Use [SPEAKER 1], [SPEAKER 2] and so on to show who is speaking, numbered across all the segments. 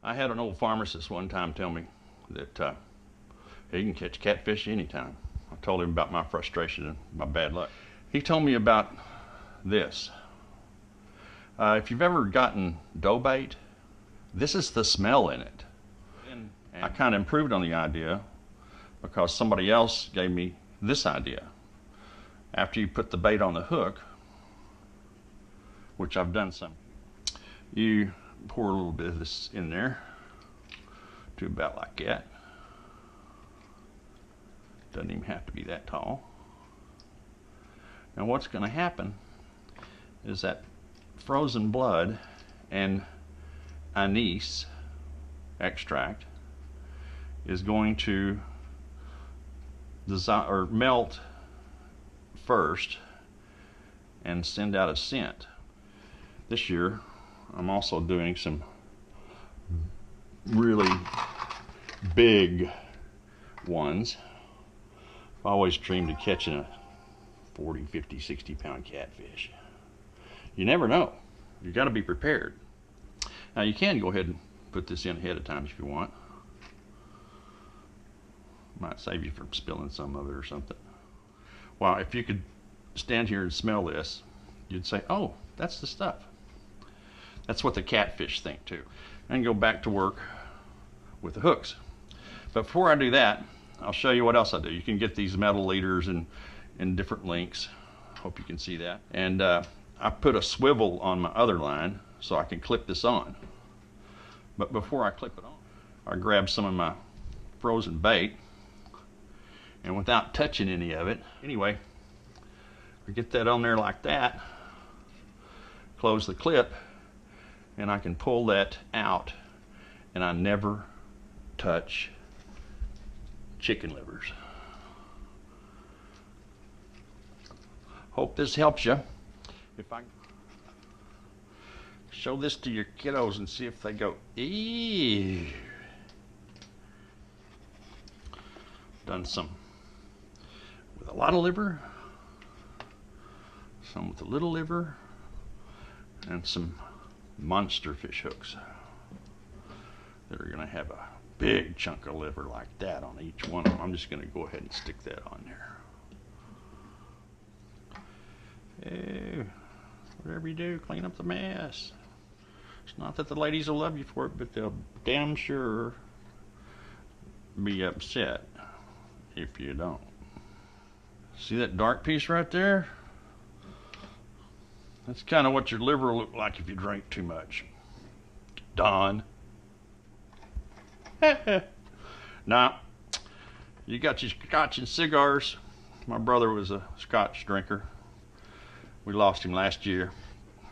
[SPEAKER 1] I had an old pharmacist one time tell me that he can catch catfish anytime. I told him about my frustration and my bad luck. He told me about this. If you've ever gotten dough bait, this is the smell in it. And I kind of improved on the idea because somebody else gave me this idea. After you put the bait on the hook, which I've done some, you pour a little bit of this in there to about like that. Doesn't even have to be that tall. Now what's going to happen is that frozen blood and anise extract is going to dissolve or melt first and send out a scent. This year I'm also doing some really big ones. I always dreamed of catching a 40, 50, 60 pound catfish. You never know. You got to be prepared. Now you can go ahead and put this in ahead of time if you want. Might save you from spilling some of it or something. Well, if you could stand here and smell this, you'd say, oh, that's the stuff. That's what the catfish think too. And go back to work with the hooks. But before I do that, I'll show you what else I do. You can get these metal leaders in different lengths. Hope you can see that. And I put a swivel on my other line so I can clip this on. But before I clip it on, I grab some of my frozen bait, and without touching any of it, anyway, I get that on there like that, close the clip, and I can pull that out, and I never touch chicken livers. Hope this helps you. If I show this to your kiddos and see if they go, ew. Done some with a lot of liver, some with a little liver, and some monster fish hooks that are going to have a big chunk of liver like that on each one of them. I'm just going to go ahead and stick that on there. Hey, whatever you do, clean up the mess. It's not that the ladies will love you for it, but they'll damn sure be upset if you don't. See that dark piece right there? That's kind of what your liver will look like if you drink too much. Don. Now, you got your scotch and cigars. My brother was a scotch drinker. We lost him last year,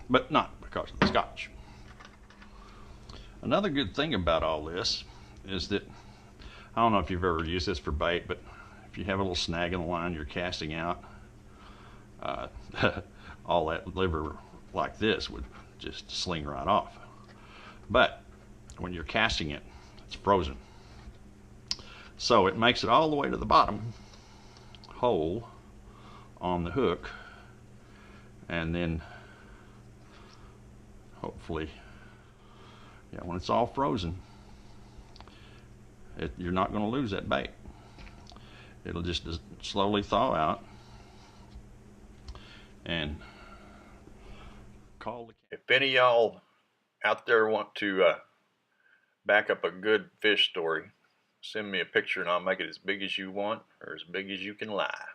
[SPEAKER 1] but not because of the scotch. Another good thing about all this is that, I don't know if you've ever used this for bait, but if you have a little snag in the line you're casting out, all that liver like this would just sling right off. But when you're casting it, it's frozen. So it makes it all the way to the bottom, whole on the hook, and then hopefully, yeah, when it's all frozen, you're not going to lose that bait. It'll just slowly thaw out and call the. If any of y'all out there want to back up a good fish story, send me a picture and I'll make it as big as you want or as big as you can lie.